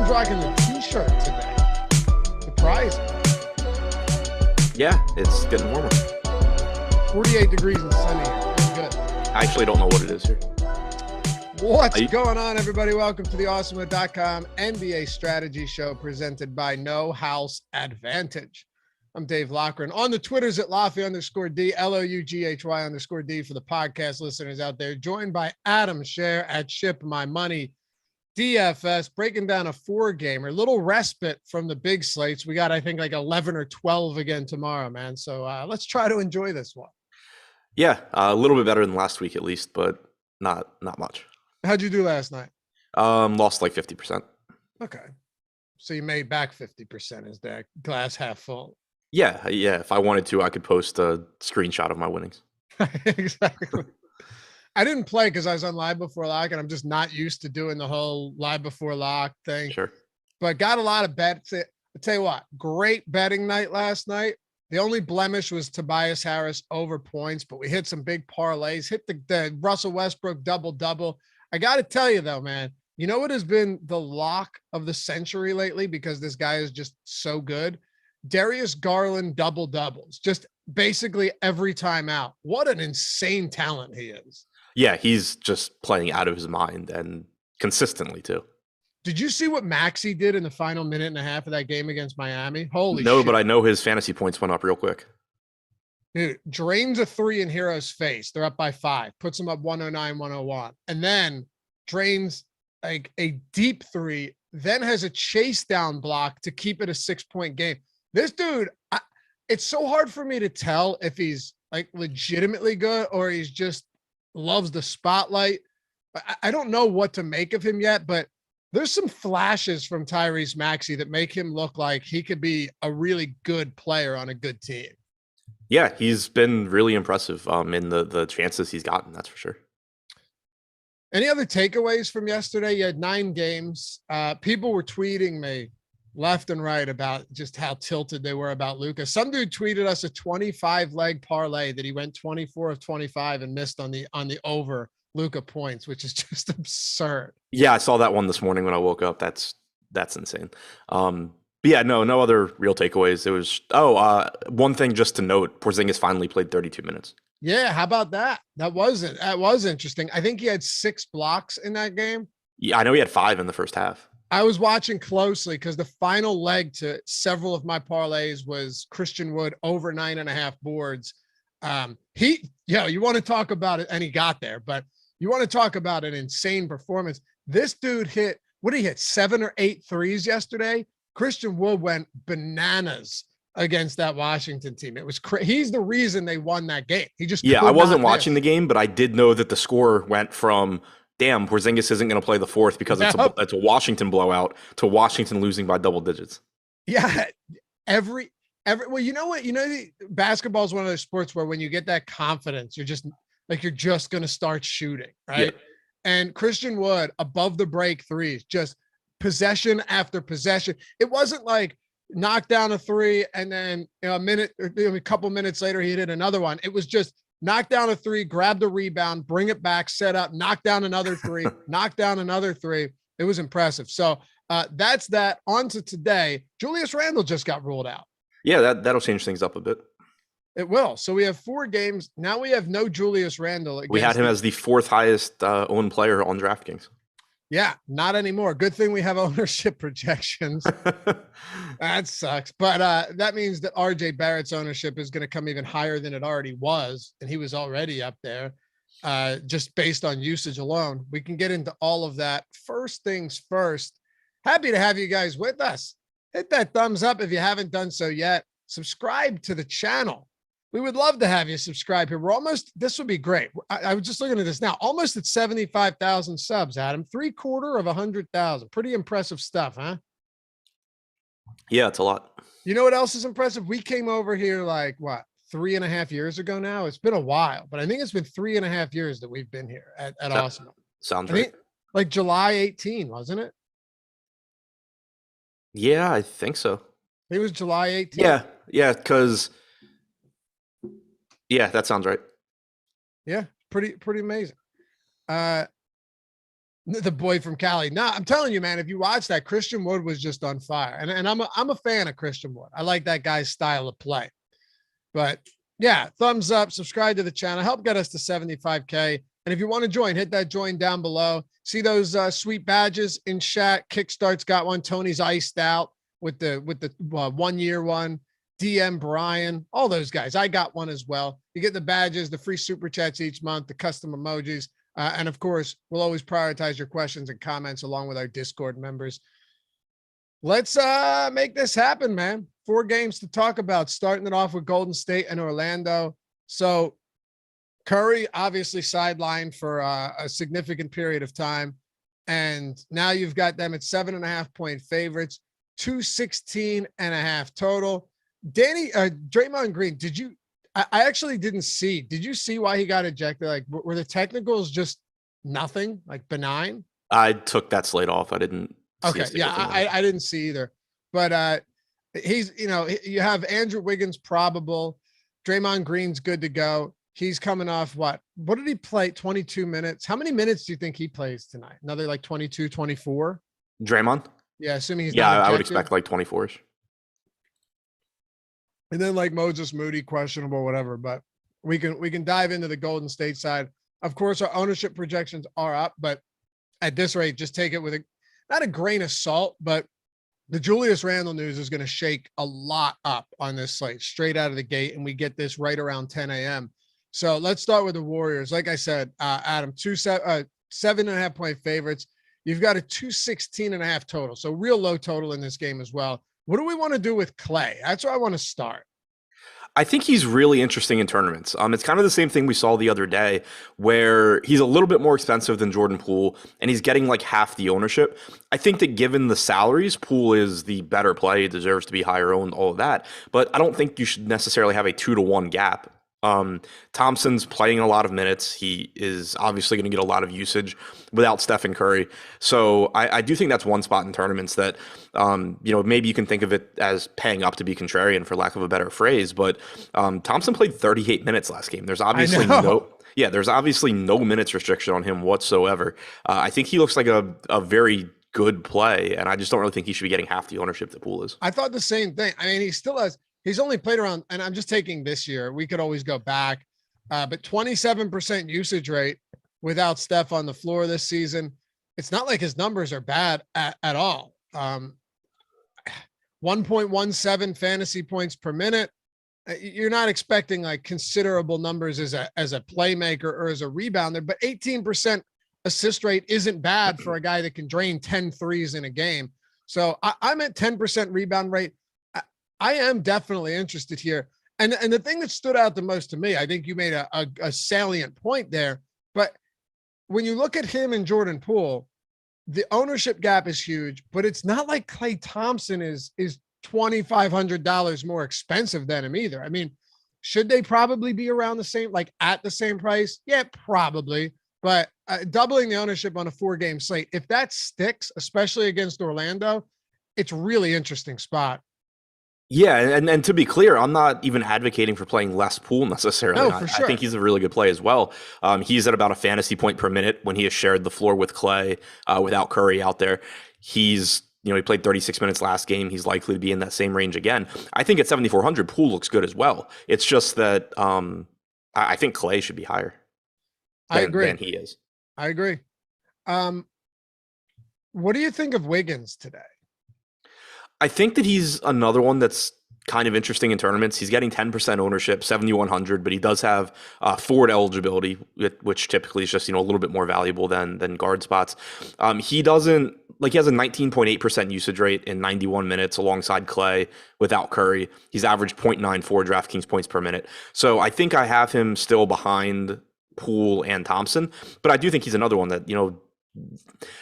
Who's rocking the t-shirt today? Surprising. Yeah, it's getting warmer. 48 degrees and sunny here. Pretty good. I actually don't know what it is here. What's going on, everybody? Welcome to the Awesemo.com NBA strategy show presented by No House Advantage. I'm Dave Loughran. On the Twitters at Loughy_D, LOUGHY_D for the podcast listeners out there. Joined by Adam Scherer at Ship My Money DFS, breaking down a 4-gamer. Little respite from the big slates. We got, I think, like 11 or 12 again tomorrow, man. So let's try to enjoy this one. Yeah, a little bit better than last week at least, but not much. How'd you do last night? Lost like 50%. Okay. So you made back 50%. Is that glass half full? Yeah. If I wanted to, I could post a screenshot of my winnings. Exactly. I didn't play because I was on live before lock, and I'm just not used to doing the whole live before lock thing. Sure. But got a lot of bets. I'll tell you what, great betting night last night. The only blemish was Tobias Harris over points, but we hit some big parlays, hit the Russell Westbrook double-double. I got to tell you, though, man, you know what has been the lock of the century lately because this guy is just so good? Darius Garland double-doubles, just basically every time out. What an insane talent he is. Yeah, he's just playing out of his mind and consistently, too. Did you see what Maxey did in the final minute and a half of that game against Miami? Holy shit. No, but I know his fantasy points went up real quick. Dude, drains a 3 in Hero's face. They're up by 5. Puts them up 109, 101. And then drains like a deep 3, then has a chase down block to keep it a 6-point game. This dude, it's so hard for me to tell if he's like legitimately good or he's just loves the spotlight. I don't know what to make of him yet, but there's some flashes from Tyrese Maxey that make him look like he could be a really good player on a good team. Yeah, he's been really impressive in the chances he's gotten, that's for sure. Any other takeaways from yesterday? You had 9 games. People were tweeting me left and right about just how tilted they were about Luka. Some dude tweeted us a 25-leg parlay that he went 24 of 25 and missed on the over Luka points, which is just absurd. Yeah, I saw that one this morning when I woke up. That's insane. But yeah, no other real takeaways. It was one thing just to note: Porzingis finally played 32 minutes. Yeah, how about that? That was interesting. I think he had 6 blocks in that game. Yeah, I know he had 5 in the first half. I was watching closely because the final leg to several of my parlays was Christian Wood over 9.5 boards. You want to talk about it, and he got there, but you want to talk about an insane performance. This dude hit 7 or 8 threes yesterday. Christian Wood went bananas against that Washington team. It was he's the reason they won that game. He just I wasn't watching the game, but I did know that the score went from damn, Porzingis isn't going to play the fourth because it's a Washington blowout to Washington losing by double digits. Yeah, well, you know what? Basketball is one of those sports where when you get that confidence, you're just going to start shooting, right? Yeah. And Christian Wood above the break threes, just possession after possession. It wasn't like knock down a 3 and then a couple minutes later he hit another one. It was just knock down a 3, grab the rebound, bring it back, set up, knock down another 3, knock down another 3. It was impressive. So that's that. On to today. Julius Randle just got ruled out. Yeah, that'll change things up a bit. It will. So we have 4 games. Now we have no Julius Randle. We had him as the 4th highest owned player on DraftKings. Yeah, not anymore. Good thing we have ownership projections. That sucks. But that means that RJ Barrett's ownership is going to come even higher than it already was. And he was already up there just based on usage alone. We can get into all of that. First things first, happy to have you guys with us. Hit that thumbs up if you haven't done so yet. Subscribe to the channel. We would love to have you subscribe here. This would be great. I was just looking at this now, almost at 75,000 subs, Adam, 3/4 of 100,000. Pretty impressive stuff, huh? Yeah, it's a lot. You know what else is impressive? We came over here 3.5 years ago now. It's been a while, but I think it's been 3.5 years that we've been here at Awesemo. Sounds right. Like July 18, wasn't it? Yeah, I think so. It was July 18. Yeah, because that sounds right. Yeah, pretty amazing. The boy from Cali. No, I'm telling you, man, if you watch that, Christian Wood was just on fire. And I'm a fan of Christian Wood. I like that guy's style of play. But yeah, thumbs up, subscribe to the channel, help get us to 75K. And if you want to join, hit that join down below. See those sweet badges in chat. Kickstart's got one. Tony's iced out with the 1 year one. DM Brian, all those guys. I got one as well. You get the badges, the free super chats each month, the custom emojis. And of course, we'll always prioritize your questions and comments along with our Discord members. Let's make this happen, man. 4 games to talk about, starting it off with Golden State and Orlando. So Curry obviously sidelined for a significant period of time. And now you've got them at 7.5-point favorites, 216.5 total. Draymond Green, I actually didn't see. Did you see why he got ejected? Like, were the technicals just nothing, like benign? I took that slate off. I didn't. Okay. Yeah. I didn't see either, but he's, you have Andrew Wiggins probable. Draymond Green's good to go. He's coming off what did he play? 22 minutes. How many minutes do you think he plays tonight? Another like 22, 24? Draymond? Yeah. Assuming he's I would expect like 24ish. And then like Moses Moody, questionable, whatever, but we can dive into the Golden State side. Of course, our ownership projections are up, but at this rate, just take it with not a grain of salt, but the Julius Randle news is going to shake a lot up on this slate straight out of the gate. And we get this right around 10 a.m. So let's start with the Warriors. Like I said, Adam, 7.5-point favorites. You've got a 216.5 total. So real low total in this game as well. What do we want to do with Clay? That's where I want to start. I think he's really interesting in tournaments. It's kind of the same thing we saw the other day where he's a little bit more expensive than Jordan Poole and he's getting like half the ownership. I think that given the salaries, Poole is the better play, deserves to be higher owned, all of that. But I don't think you should necessarily have a 2-to-1 gap. Thompson's playing a lot of minutes. He is obviously going to get a lot of usage without Stephen Curry. So I do think that's one spot in tournaments that, maybe you can think of it as paying up to be contrarian, for lack of a better phrase. But Thompson played 38 minutes last game. There's obviously there's obviously no minutes restriction on him whatsoever. I think he looks like a very good play, and I just don't really think he should be getting half the ownership that Poole is. I thought the same thing. I mean, he still has. He's only played around, and I'm just taking this year. We could always go back, but 27% usage rate without Steph on the floor this season. It's not like his numbers are bad at all. 1.17 fantasy points per minute. You're not expecting like considerable numbers as a playmaker or as a rebounder, but 18% assist rate isn't bad for a guy that can drain 10 threes in a game. So I'm at 10% rebound rate. I am definitely interested here. And the thing that stood out the most to me, I think you made a salient point there, but when you look at him and Jordan Poole, the ownership gap is huge, but it's not like Klay Thompson is $2,500 more expensive than him either. I mean, should they probably be around the same, like at the same price? Yeah, probably. But doubling the ownership on a 4-game slate, if that sticks, especially against Orlando, it's really interesting spot. Yeah, and to be clear, I'm not even advocating for playing less Poole necessarily. No, for sure. I think he's a really good play as well. He's at about a fantasy point per minute when he has shared the floor with Clay without Curry out there. He's, he played 36 minutes last game. He's likely to be in that same range again. I think at 7,400, Poole looks good as well. It's just that I think Clay should be higher than he is. I agree. What do you think of Wiggins today? I think that he's another one that's kind of interesting in tournaments. He's getting 10% ownership, 7,100, but he does have forward eligibility, which typically is just, a little bit more valuable than guard spots. He has a 19.8% usage rate in 91 minutes alongside Clay without Curry. He's averaged 0.94 DraftKings points per minute. So I think I have him still behind Poole and Thompson, but I do think he's another one that,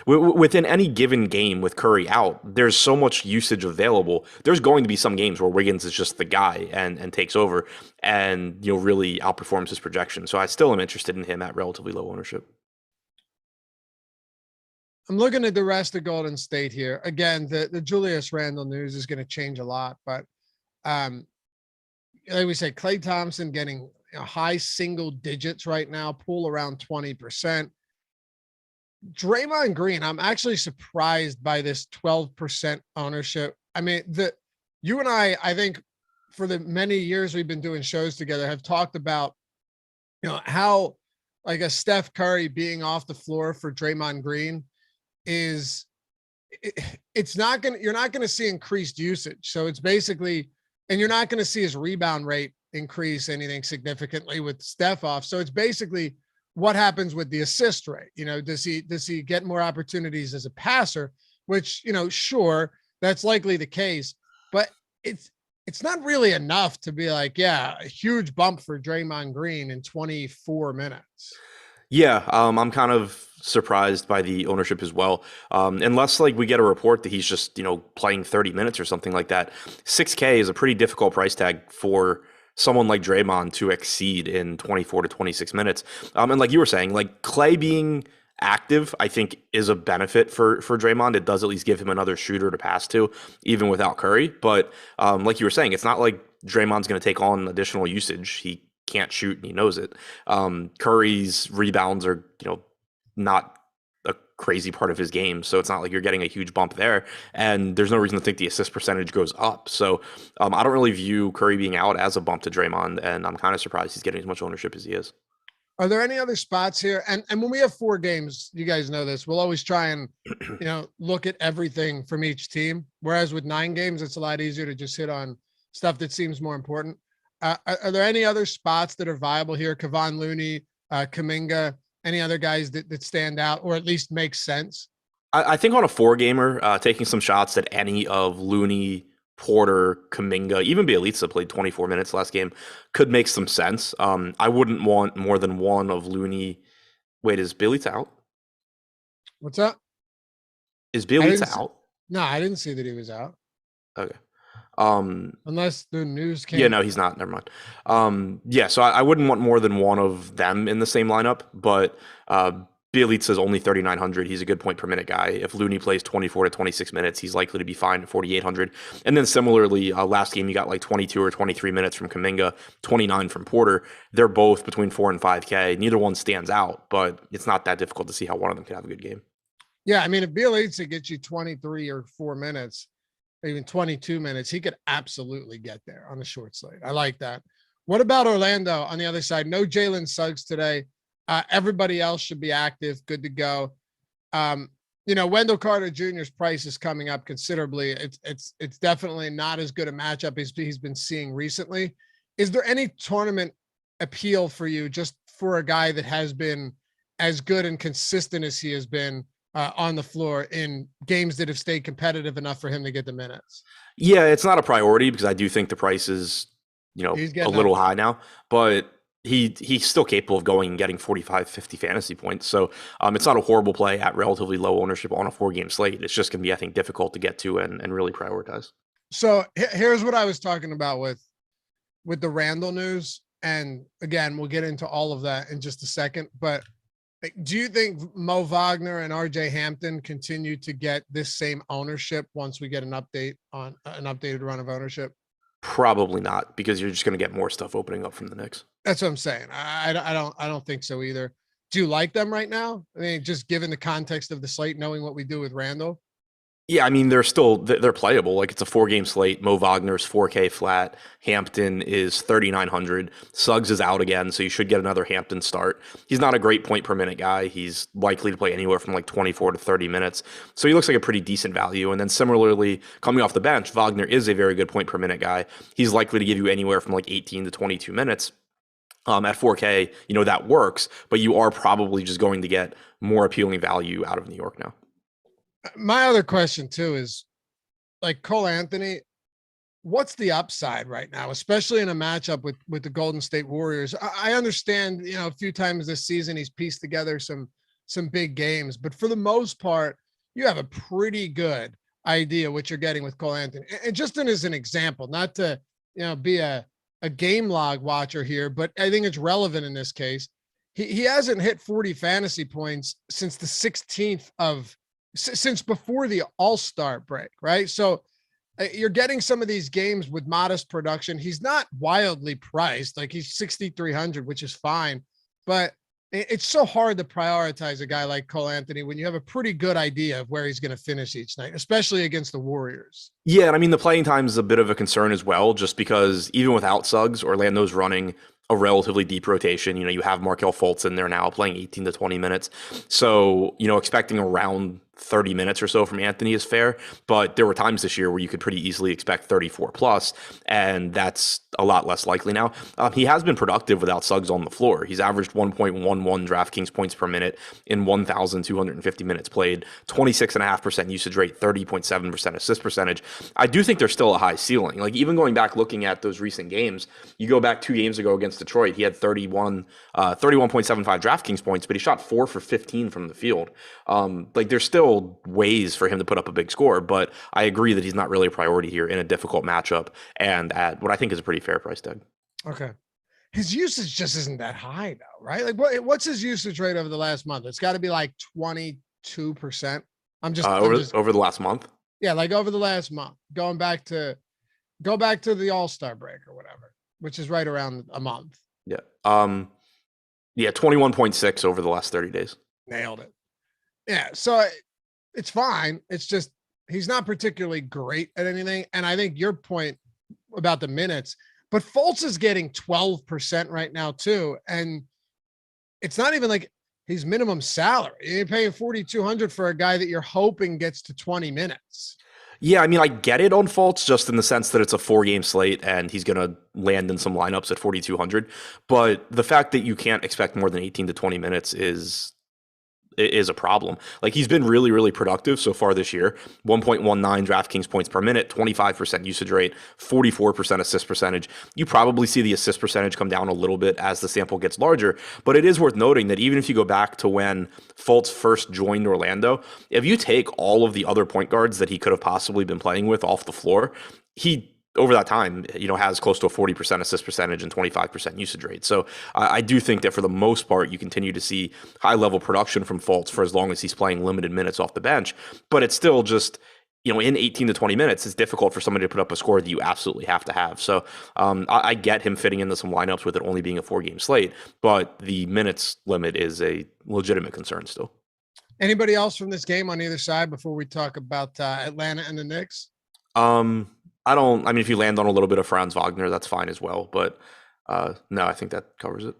within any given game with Curry out, there's so much usage available. There's going to be some games where Wiggins is just the guy and takes over and really outperforms his projection. So I still am interested in him at relatively low ownership. I'm looking at the rest of Golden State here. Again, the Julius Randle news is going to change a lot, but like we say, Klay Thompson getting high single digits right now, Poole around 20%. Draymond Green, I'm actually surprised by this 12% ownership. I mean, you and I think for the many years we've been doing shows together have talked about, how like a Steph Curry being off the floor for Draymond Green is it's not going to, you're not going to see increased usage. So it's basically, and you're not going to see his rebound rate increase anything significantly with Steph off. So it's basically what happens with the assist rate. Does he get more opportunities as a passer, which, sure, that's likely the case, but it's not really enough to be like, yeah, a huge bump for Draymond Green in 24 minutes. Yeah, I'm kind of surprised by the ownership as well. Unless like we get a report that he's just, playing 30 minutes or something like that. 6K is a pretty difficult price tag for someone like Draymond to exceed in 24 to 26 minutes. And like you were saying, like Clay being active, I think is a benefit for Draymond. It does at least give him another shooter to pass to, even without Curry. But like you were saying, it's not like Draymond's going to take on additional usage. He can't shoot and he knows it. Curry's rebounds are, not a crazy part of his game. So it's not like you're getting a huge bump there. And there's no reason to think the assist percentage goes up. So I don't really view Curry being out as a bump to Draymond. And I'm kind of surprised he's getting as much ownership as he is. Are there any other spots here? And when we have 4 games, you guys know this, we'll always try and, look at everything from each team. Whereas with 9 games, it's a lot easier to just hit on stuff that seems more important. Are there any other spots that are viable here? Kevon Looney, Kuminga, any other guys that stand out or at least make sense? I think on a 4-gamer, taking some shots at any of Looney, Porter, Kuminga, even Bjelica played 24 minutes last game, could make some sense. I wouldn't want more than one of Looney. Wait, is Bjelica out? What's up? Is Bjelica out? No, I didn't see that he was out. Okay. Unless the news came. Yeah, no, he's not. Never mind. Yeah, so I wouldn't want more than one of them in the same lineup, but Bjelica is only 3,900. He's a good point per minute guy. If Looney plays 24 to 26 minutes, he's likely to be fine at 4,800. And then similarly, last game you got like 22 or 23 minutes from Kuminga, 29 from Porter. They're both between 4 and 5K. Neither one stands out, but it's not that difficult to see how one of them could have a good game. Yeah, I mean, if Bjelica gets you 23 or 4 minutes, even 22 minutes, he could absolutely get there on a short slate. I like that. What about Orlando on the other side? No Jalen Suggs today. Everybody else should be active, good to go. Wendell Carter Jr.'s price is coming up considerably. It's definitely not as good a matchup as he's been seeing recently. Is there any tournament appeal for you just for a guy that has been as good and consistent as he has been on the floor in games that have stayed competitive enough for him to get the minutes? Yeah, it's not a priority because I do think the price is, a little high now, but he's still capable of going and getting 45, 50 fantasy points. So it's not a horrible play at relatively low ownership on a 4-game slate. It's just going to be, I think, difficult to get to and really prioritize. So here's what I was talking about with the Randall news. And again, we'll get into all of that in just a second, but do you think Mo Wagner and RJ Hampton continue to get this same ownership once we get an update on an updated run of ownership? Probably not, because you're just going to get more stuff opening up from the Knicks. That's what I'm saying. I don't think so either. Do you like them right now? I mean, just given the context of the slate, knowing what we do with Randall. Yeah, I mean, they're playable. Like, it's a 4-game slate. Mo Wagner's 4K flat. Hampton is 3,900. Suggs is out again, so you should get another Hampton start. He's not a great point per minute guy. He's likely to play anywhere from like 24 to 30 minutes. So he looks like a pretty decent value. And then similarly, coming off the bench, Wagner is a very good point per minute guy. He's likely to give you anywhere from like 18 to 22 minutes. At 4K, that works, but you are probably just going to get more appealing value out of New York now. My other question too is, like, Cole Anthony, what's the upside right now, especially in a matchup with the Golden State Warriors? I understand, a few times this season he's pieced together some big games, but for the most part, you have a pretty good idea what you're getting with Cole Anthony. And just as an example, not to, be a game log watcher here, but I think it's relevant in this case. He hasn't hit 40 fantasy points since the 16th since before the All-Star break, right? So you're getting some of these games with modest production. He's not wildly priced. Like, he's 6,300, which is fine, but It's so hard to prioritize a guy like Cole Anthony when you have a pretty good idea of where he's going to finish each night, especially against the Warriors. Yeah, and I mean the playing time is a bit of a concern as well, just because even without Suggs, Orlando's running a relatively deep rotation. You have Markelle Fultz in there now playing 18 to 20 minutes. So, expecting around 30 minutes or so from Anthony is fair, but there were times this year where you could pretty easily expect 34 plus, and that's a lot less likely now. He has been productive without Suggs on the floor. He's averaged 1.11 DraftKings points per minute in 1,250 minutes played, 26.5% usage rate, 30.7% assist percentage. I do think there's still a high ceiling. Like even going back, looking at those recent games, you go back 2 games ago against Detroit, he had 31.75 DraftKings points, but he shot 4 for 15 from the field. There's still ways for him to put up a big score, but I agree that he's not really a priority here in a difficult matchup and at what I think is a pretty fair price tag. Okay. His usage just isn't that high though, right? Like what's his usage rate over the last month? It's got to be like 22%. Over the last month. Yeah, like over the last month, go back to the All-Star break or whatever, which is right around a month. Yeah. 21.6 over the last 30 days. Nailed it. Yeah. So it's fine. It's just, he's not particularly great at anything. And I think your point about the minutes, but Fultz is getting 12% right now too. And it's not even like his minimum salary. You're paying $4,200 for a guy that you're hoping gets to 20 minutes. Yeah, I mean, I get it on Fultz just in the sense that it's a 4-game slate and he's going to land in some lineups at 4,200. But the fact that you can't expect more than 18 to 20 minutes is a problem. Like he's been really, really productive so far this year. 1.19 DraftKings points per minute, 25% usage rate, 44% assist percentage. You probably see the assist percentage come down a little bit as the sample gets larger, but it is worth noting that even if you go back to when Fultz first joined Orlando, if you take all of the other point guards that he could have possibly been playing with off the floor, he over that time, has close to a 40% assist percentage and 25% usage rate. So I do think that for the most part, you continue to see high level production from Fultz for as long as he's playing limited minutes off the bench. But it's still just, in 18 to 20 minutes, it's difficult for somebody to put up a score that you absolutely have to have. So I get him fitting into some lineups with it only being a 4-game slate, but the minutes limit is a legitimate concern still. Anybody else from this game on either side before we talk about Atlanta and the Knicks? If you land on a little bit of Franz Wagner, that's fine as well. But no, I think that covers it.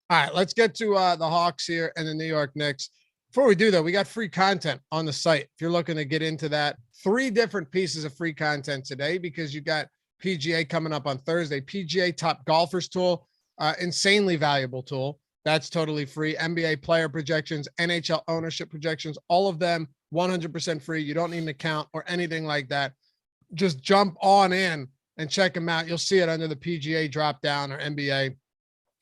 All right, let's get to the Hawks here and the New York Knicks. Before we do, though, we got free content on the site. If you're looking to get into that, 3 different pieces of free content today because you got PGA coming up on Thursday. PGA Top Golfers Tool, insanely valuable tool. That's totally free. NBA player projections, NHL ownership projections, all of them 100% free. You don't need an account or anything like that. Just jump on in and check them out. You'll see it under the PGA drop down or NBA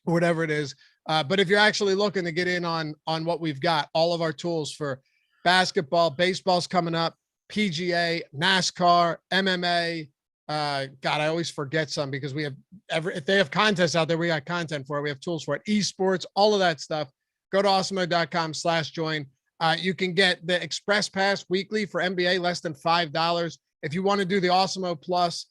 or whatever it is. But if you're actually looking to get in on what we've got, all of our tools for basketball, baseball's coming up, PGA, NASCAR, MMA. God, I always forget some because we have if they have contests out there, we got content for it. We have tools for it. Esports, all of that stuff. Go to awesemo.com/join. You can get the Express Pass weekly for NBA, less than $5. If you want to do the Awesemo Plus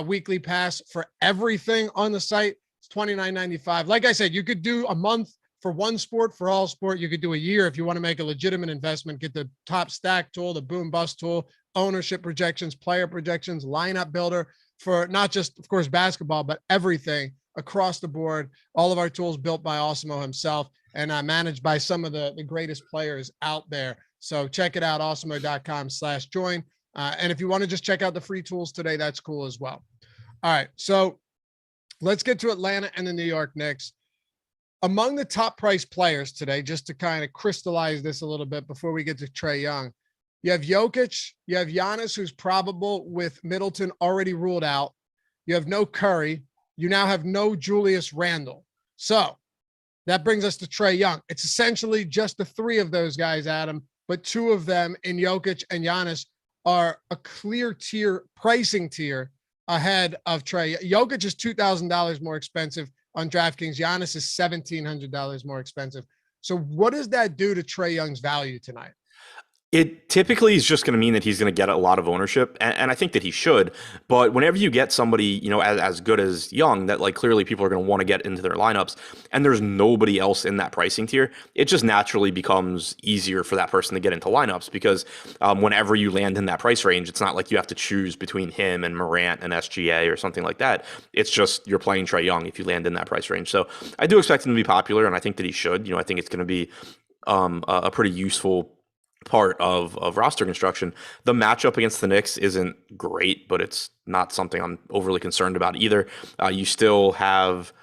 weekly pass for everything on the site, it's $29.95. Like I said, you could do a month for one sport, for all sport. You could do a year if you want to make a legitimate investment. Get the Top Stack tool, the Boom Bust tool, ownership projections, player projections, lineup builder for not just, of course, basketball, but everything across the board. All of our tools built by Awesemo himself and managed by some of the greatest players out there. So check it out, awesemo.com/join. And if you want to just check out the free tools today, that's cool as well. All right, so let's get to Atlanta and the New York Knicks. Among the top price players today, just to kind of crystallize this a little bit before we get to Trae Young, you have Jokic, you have Giannis, who's probable with Middleton already ruled out. You have no Curry. You now have no Julius Randle. So that brings us to Trae Young. It's essentially just the 3 of those guys, Adam, but 2 of them in Jokic and Giannis are a clear pricing tier ahead of Trae. Jokic is $2,000 more expensive on DraftKings. Giannis is $1,700 more expensive. So what does that do to Trae Young's value tonight? It typically is just going to mean that he's going to get a lot of ownership, and I think that he should. But whenever you get somebody, as good as Young, that like clearly people are going to want to get into their lineups, and there's nobody else in that pricing tier, it just naturally becomes easier for that person to get into lineups because whenever you land in that price range, it's not like you have to choose between him and Morant and SGA or something like that. It's just you're playing Trae Young if you land in that price range. So I do expect him to be popular, and I think that he should. I think it's going to be a pretty useful part of roster construction. The matchup against the Knicks isn't great, but it's not something I'm overly concerned about either. You still have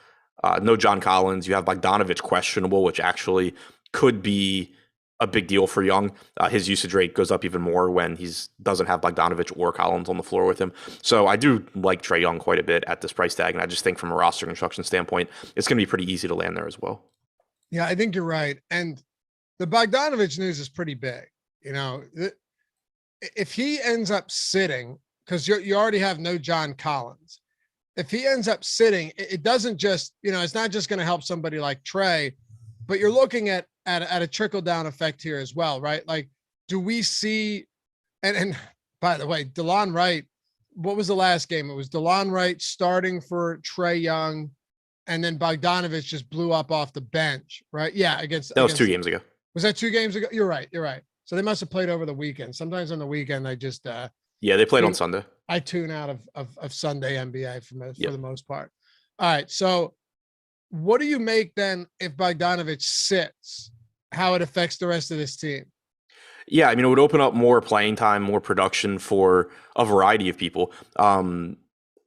no John Collins. You have Bogdanovich questionable, which actually could be a big deal for Young. His usage rate goes up even more when he doesn't have Bogdanovich or Collins on the floor with him. So I do like Trae Young quite a bit at this price tag, and I just think from a roster construction standpoint, it's going to be pretty easy to land there as well. Yeah, I think you're right. And the Bogdanovich news is pretty big. If he ends up sitting, because you already have no John Collins, if he ends up sitting, it doesn't just, it's not just going to help somebody like Trae, but you're looking at a trickle down effect here as well, right? Like, do we see, and by the way, DeLon Wright, what was the last game? It was DeLon Wright starting for Trae Young, and then Bogdanovich just blew up off the bench, right? Yeah, that was 2 games ago. Was that 2 games ago? You're right. So they must have played over the weekend. Sometimes on the weekend, I just they played on Sunday. I tune out of Sunday NBA for the most part. All right. So what do you make then if Bogdanovich sits, how it affects the rest of this team? Yeah, I mean, it would open up more playing time, more production for a variety of people.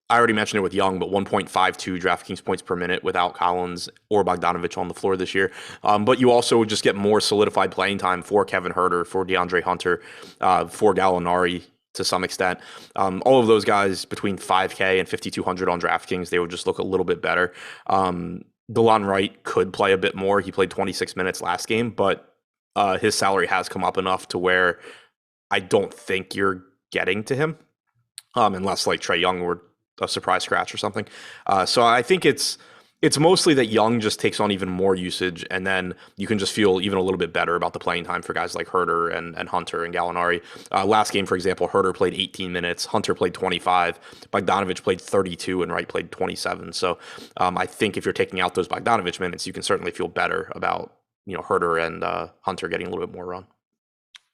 I already mentioned it with Young, but 1.52 DraftKings points per minute without Collins or Bogdanovich on the floor this year. But you also would just get more solidified playing time for Kevin Huerter, for DeAndre Hunter, for Gallinari to some extent. All of those guys between 5K and 5,200 on DraftKings, they would just look a little bit better. DeLon Wright could play a bit more. He played 26 minutes last game, but his salary has come up enough to where I don't think you're getting to him unless like Trae Young were a surprise scratch or something. So I think it's mostly that Young just takes on even more usage, and then you can just feel even a little bit better about the playing time for guys like Huerter and Hunter and Gallinari. Last game, for example, Huerter played 18 minutes, Hunter played 25, Bogdanovich played 32, and Wright played 27. So I think if you're taking out those Bogdanovich minutes, you can certainly feel better about Huerter and Hunter getting a little bit more run.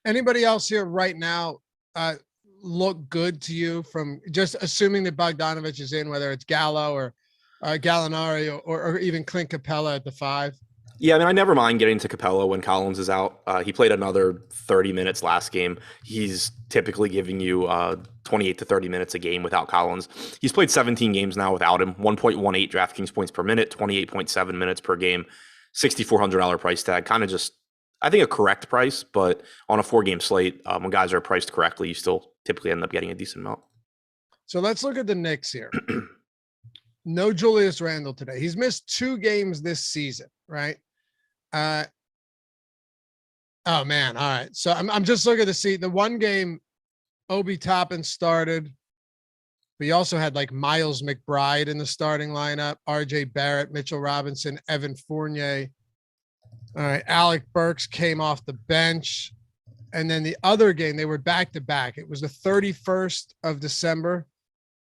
Anybody else here right now look good to you from just assuming that Bogdanovich is in, whether it's Gallo or Gallinari or even Clint Capella at the 5? Yeah, I mean, I never mind getting to Capella when Collins is out. He played another 30 minutes last game. He's typically giving you 28 to 30 minutes a game without Collins. He's played 17 games now without him, 1.18 DraftKings points per minute, 28.7 minutes per game, $6,400 price tag. Kind of just, I think, a correct price, but on a 4-game slate, when guys are priced correctly, you still typically end up getting a decent amount. So let's look at the Knicks here. No Julius Randle today. He's missed 2 games this season, right? Oh man. All right. So I'm just looking to see the one game Obi Toppin started, but he also had like Miles McBride in the starting lineup, RJ Barrett, Mitchell Robinson, Evan Fournier. All right. Alec Burks came off the bench. And then the other game, they were back to back. It was the 31st of December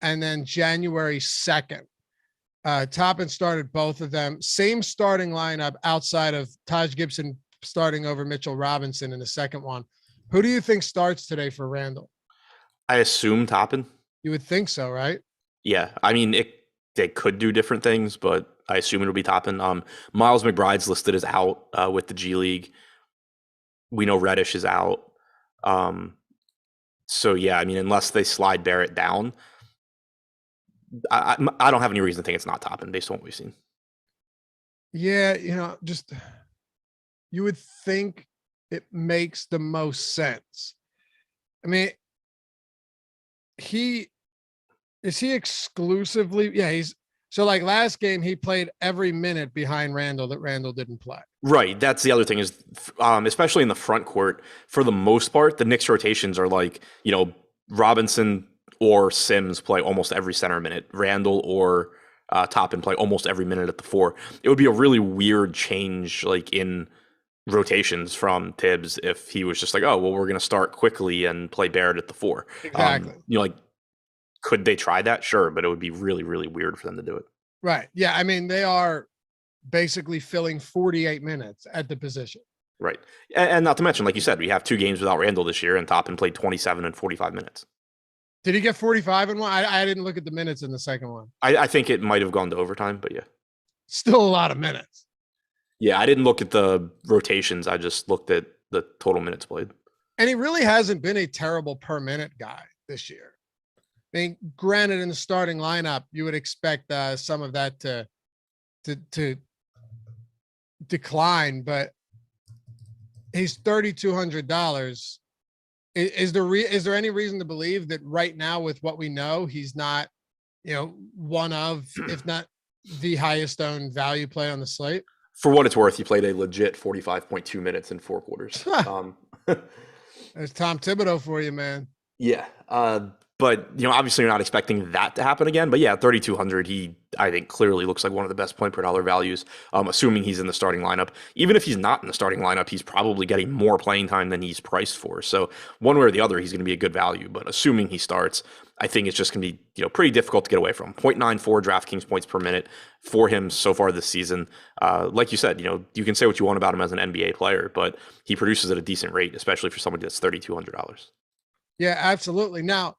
and then January 2nd. Toppin started both of them. Same starting lineup outside of Taj Gibson starting over Mitchell Robinson in the second one. Who do you think starts today for Randall? I assume Toppin. You would think so, right? Yeah. I mean, they could do different things, but I assume it'll be Toppin. Miles McBride's listed as out with the G League. We know Reddish is out. So, yeah, I mean, unless they slide Barrett down, I don't have any reason to think it's not Toppin based on what we've seen. Yeah, just you would think it makes the most sense. I mean, is he exclusively? Yeah, so like last game, he played every minute behind Randall that Randall didn't play. Right. That's the other thing is, especially in the front court, for the most part, the Knicks rotations are like, Robinson or Sims play almost every center minute. Randall or Toppin play almost every minute at the 4. It would be a really weird change, like in rotations from Tibbs if he was just like, oh, well, we're going to start quickly and play Barrett at the 4. Exactly. Like, could they try that? Sure, but it would be really, really weird for them to do it. Right. Yeah. I mean, they are basically filling 48 minutes at the position. Right. And not to mention, like you said, we have 2 games without Randall this year, and Toppin played 27 and 45 minutes. Did he get 45 in one? I didn't look at the minutes in the second one. I think it might have gone to overtime, but yeah. Still a lot of minutes. Yeah, I didn't look at the rotations. I just looked at the total minutes played. And he really hasn't been a terrible per minute guy this year. I mean, granted, in the starting lineup, you would expect some of that to decline, but he's $3,200. Is there any reason to believe that right now, with what we know, he's not, one of, if not the highest owned value play on the slate? For what it's worth, he played a legit 45.2 minutes in 4 quarters. There's Tom Thibodeau for you, man. Yeah. But, obviously you're not expecting that to happen again. But yeah, 3,200, he, I think, clearly looks like one of the best point per dollar values, assuming he's in the starting lineup. Even if he's not in the starting lineup, he's probably getting more playing time than he's priced for. So one way or the other, he's going to be a good value. But assuming he starts, I think it's just going to be, pretty difficult to get away from. 0.94 DraftKings points per minute for him so far this season. Like you said, you can say what you want about him as an NBA player, but he produces at a decent rate, especially for somebody that's $3,200. Yeah, absolutely. Now,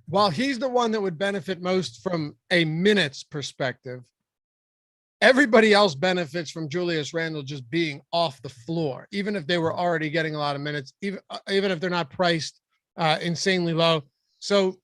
while he's the one that would benefit most from a minutes perspective, everybody else benefits from Julius Randle just being off the floor, even if they were already getting a lot of minutes, even if they're not priced insanely low. So,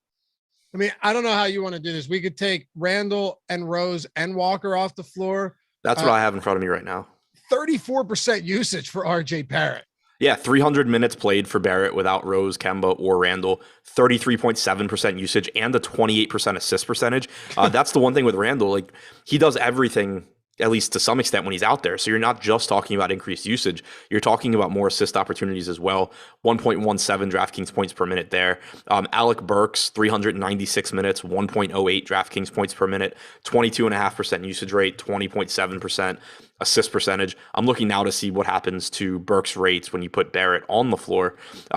I mean, I don't know how you want to do this. We could take Randle and Rose and Walker off the floor. That's what I have in front of me right now. 34% usage for RJ Barrett. Yeah, 300 minutes played for Barrett without Rose, Kemba, or Randall, 33.7% usage, and a 28% assist percentage. That's the one thing with Randall. Like, he does everything, at least to some extent, when he's out there. So you're not just talking about increased usage. You're talking about more assist opportunities as well. 1.17 DraftKings points per minute there. Alec Burks, 396 minutes, 1.08 DraftKings points per minute, 22.5% usage rate, 20.7% assist percentage. I'm looking now to see what happens to Burks' rates when you put Barrett on the floor.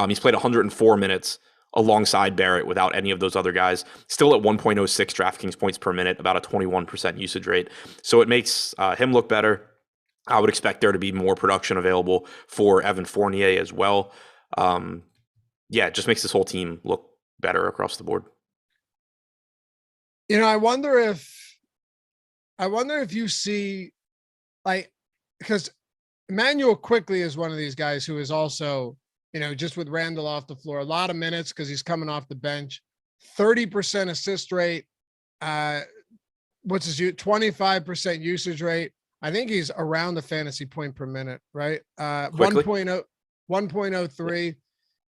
He's played 104 minutes alongside Barrett without any of those other guys. Still at 1.06 DraftKings points per minute, about a 21% usage rate. So it makes him look better. I would expect there to be more production available for Evan Fournier as well. It just makes this whole team look better across the board. I wonder if you see, like, because Emmanuel Quickly is one of these guys who is also, just with Randall off the floor, a lot of minutes because he's coming off the bench, 30% assist rate. What's his 25% usage rate? I think he's around the fantasy point per minute, right? 1.03.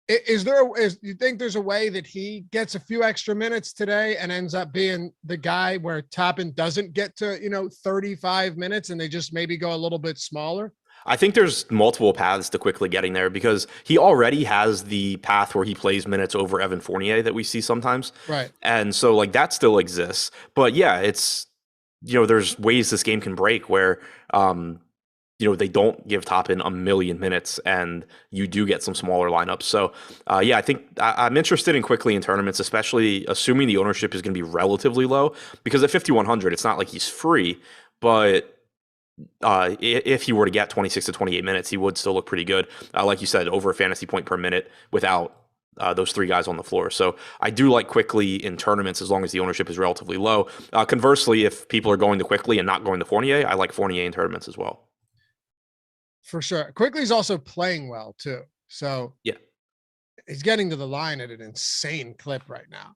Is you think there's a way that he gets a few extra minutes today and ends up being the guy where Toppin doesn't get to, 35 minutes and they just maybe go a little bit smaller? I think there's multiple paths to quickly getting there because he already has the path where he plays minutes over Evan Fournier that we see sometimes. Right. And so like that still exists. But yeah, it's, there's ways this game can break where, they don't give Toppin a million minutes and you do get some smaller lineups. So I think I'm interested in quickly in tournaments, especially assuming the ownership is going to be relatively low because at 5,100, it's not like he's free, but if he were to get 26 to 28 minutes, he would still look pretty good. Like you said, over a fantasy point per minute without those 3 guys on the floor. So I do like Quickly in tournaments as long as the ownership is relatively low. Conversely, if people are going to Quickly and not going to Fournier, I like Fournier in tournaments as well. For sure. Quickly's also playing well too. So yeah, he's getting to the line at an insane clip right now.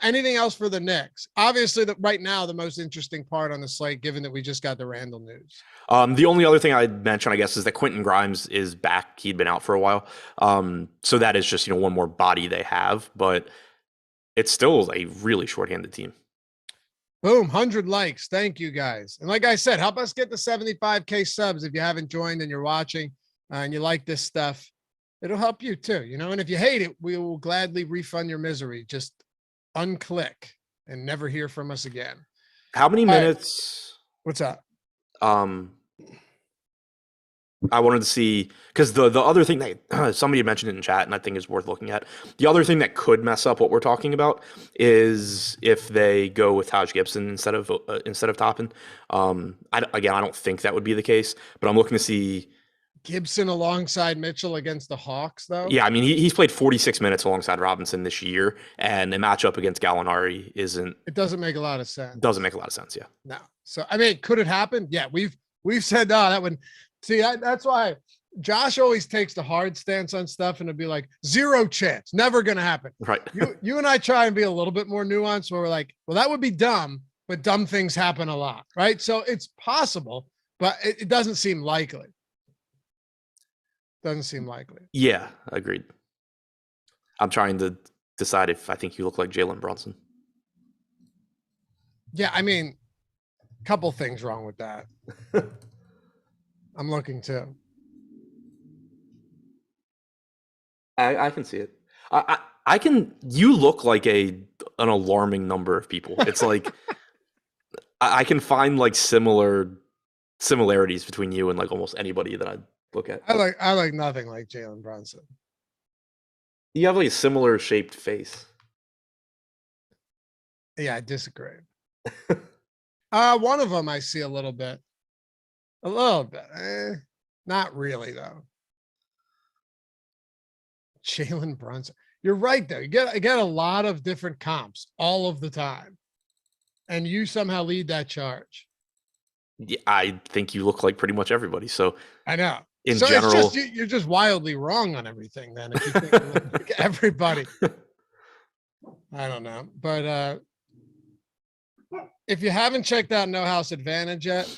Anything else for the Knicks? Obviously, right now, the most interesting part on the slate, given that we just got the Randall news. The only other thing I'd mention, I guess, is that Quentin Grimes is back. He'd been out for a while. So that is just, one more body they have, but it's still a really shorthanded team. Boom, 100 likes. Thank you, guys. And like I said, help us get the 75K subs if you haven't joined and you're watching and you like this stuff. It'll help you too, And if you hate it, we will gladly refund your misery. Just unclick and never hear from us again. How many minutes? What's up? I wanted to see because the other thing that somebody mentioned it in chat and I think is worth looking at. The other thing that could mess up what we're talking about is if they go with Taj Gibson instead of Toppin. I don't think that would be the case, but I'm looking to see Gibson alongside Mitchell against the Hawks, though. Yeah, I mean he's played 46 minutes alongside Robinson this year, and a matchup against Gallinari isn't. It doesn't make a lot of sense. Doesn't make a lot of sense. Yeah. No. So I mean, could it happen? Yeah, we've said no. That would see. That's why Josh always takes the hard stance on stuff, and it'd be like 0 chance, never gonna happen. Right. You and I try and be a little bit more nuanced, where we're like, well, that would be dumb, but dumb things happen a lot, right? So it's possible, but it doesn't seem likely. Doesn't seem likely. Yeah, agreed. I'm trying to decide if I think you look like Jalen Brunson. Yeah, I mean, a couple things wrong with that. I'm looking too. I can see it. I can. You look like an alarming number of people. It's like I can find like similarities between you and like almost anybody that I look at. I like nothing like Jalen Brunson. You have like a similar shaped face. Yeah, I disagree. One of them I see a little bit. Not really though. Jalen Brunson. You're right though. You get a lot of different comps all of the time, and you somehow lead that charge. Yeah, I think you look like pretty much everybody. So I know. In general, it's just, you're just wildly wrong on everything. Then if you think like everybody, I don't know. But if you haven't checked out No House Advantage yet,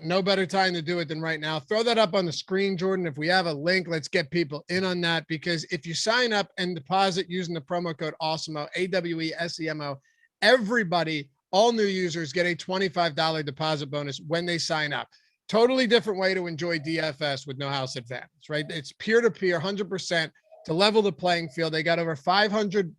no better time to do it than right now. Throw that up on the screen, Jordan. If we have a link, let's get people in on that, because if you sign up and deposit using the promo code Awesemo, AWESEMO, everybody, all new users get a $25 deposit bonus when they sign up. Totally different way to enjoy DFS with No House Advantage, right? It's peer-to-peer, 100% to level the playing field. They got over 500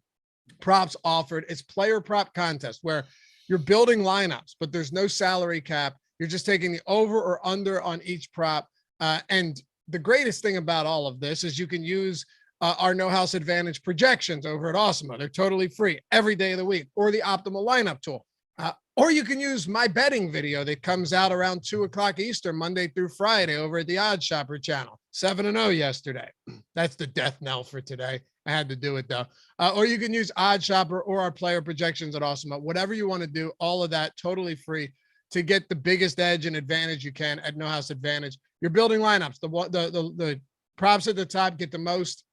props offered. It's player prop contest where you're building lineups, but there's no salary cap. You're just taking the over or under on each prop. And the greatest thing about all of this is you can use our No House Advantage projections over at Awesemo. They're totally free every day of the week, or the optimal lineup tool. Or you can use my betting video that comes out around 2:00 Eastern, Monday through Friday over at the Odd Shopper channel. 7-0 yesterday. That's the death knell for today. I had to do it though. Or you can use Odd Shopper or our player projections at Awesemo. Whatever you want to do, all of that totally free to get the biggest edge and advantage you can at No House Advantage. You're building lineups. The props at the top get the most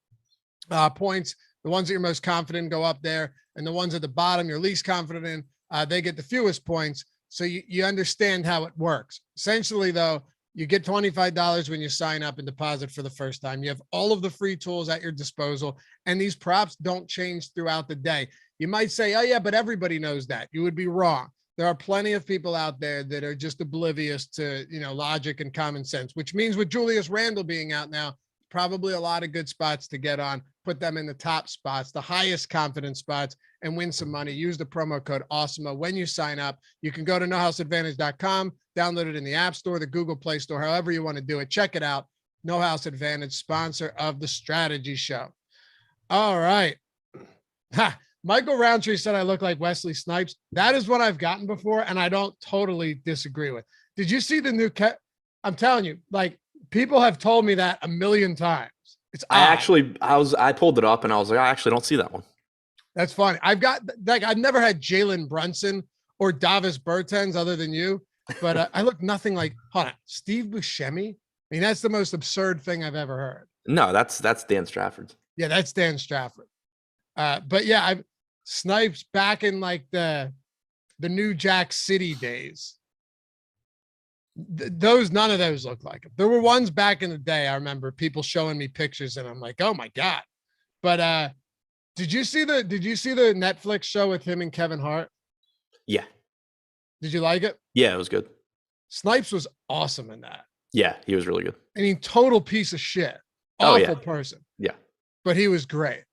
points. The ones that you're most confident in go up there, and the ones at the bottom you're least confident in, they get the fewest points. So you understand how it works. Essentially, though, you get $25 when you sign up and deposit for the first time. You have all of the free tools at your disposal, and these props don't change throughout the day. You might say, oh, yeah, but everybody knows that. You would be wrong. There are plenty of people out there that are just oblivious to, logic and common sense, which means with Julius Randle being out now, probably a lot of good spots to get on. Put them in the top spots, the highest confidence spots, and win some money. Use the promo code Awesemo when you sign up. You can go to nohouseadvantage.com, download it in the App Store, the Google Play Store, however you want to do it. Check it out. No House Advantage, sponsor of the Strategy Show. All right. Michael Roundtree said I look like Wesley Snipes. That is what I've gotten before, and I don't totally disagree with. Did you see the new I'm telling you, like, people have told me that a million times. It's odd. I pulled it up and I was like, I actually don't see that one. That's funny. I've never had Jalen Brunson or Davis Bertans other than you, but I look nothing like, Steve Buscemi. I mean, that's the most absurd thing I've ever heard. No, that's Dan Strafford. Yeah, that's Dan Strafford. But yeah, I've Snipes back in like the New Jack City days. None of those look like him. There were ones back in the day. I remember people showing me pictures and I'm like, oh my God. But did you see the Netflix show with him and Kevin Hart? Yeah. Did you like it? Yeah, it was good. Snipes was awesome in that. Yeah, he was really good. I mean, total piece of shit. Awful person. Yeah. But he was great.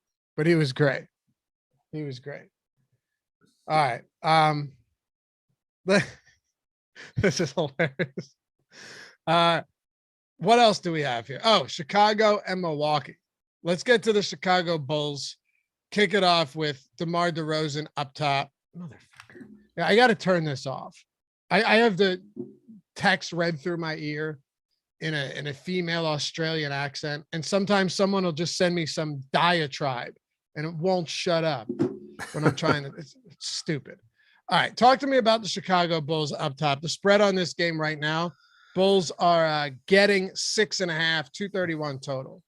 He was great. All right. This is hilarious. What else do we have here? Oh, Chicago and Milwaukee. Let's get to the Chicago Bulls. Kick it off with DeMar DeRozan up top. Motherfucker. Yeah, I got to turn this off. I have the text read through my ear in a female Australian accent, and sometimes someone will just send me some diatribe, and it won't shut up when I'm trying to. It's stupid. All right, talk to me about the Chicago Bulls up top. The spread on this game right now, Bulls are getting 6.5, 231 total.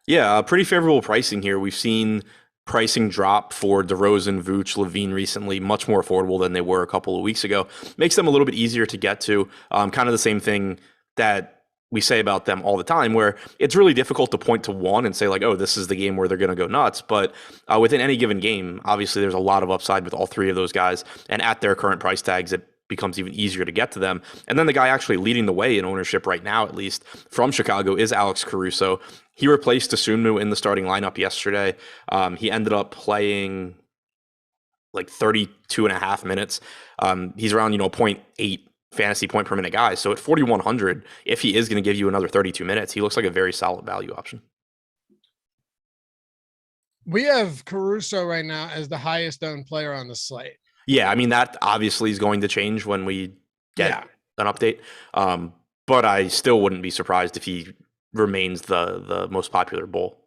Yeah, pretty favorable pricing here. We've seen pricing drop for DeRozan, Vooch, Loughran recently, much more affordable than they were a couple of weeks ago. Makes them a little bit easier to get to. Kind of the same thing that we say about them all the time, where it's really difficult to point to one and say like, oh, this is the game where they're going to go nuts. But within any given game, obviously there's a lot of upside with all three of those guys. And at their current price tags, it becomes even easier to get to them. And then the guy actually leading the way in ownership right now, at least from Chicago, is Alex Caruso. He replaced Awesemo in the starting lineup yesterday. He ended up playing like 32 and a half minutes. He's around, 0.8 fantasy point per minute guy. So at 4,100, if he is going to give you another 32 minutes, he looks like a very solid value option. We have Caruso right now as the highest owned player on the slate. Yeah, I mean, that obviously is going to change when we get an update. But I still wouldn't be surprised if he remains the most popular Bull.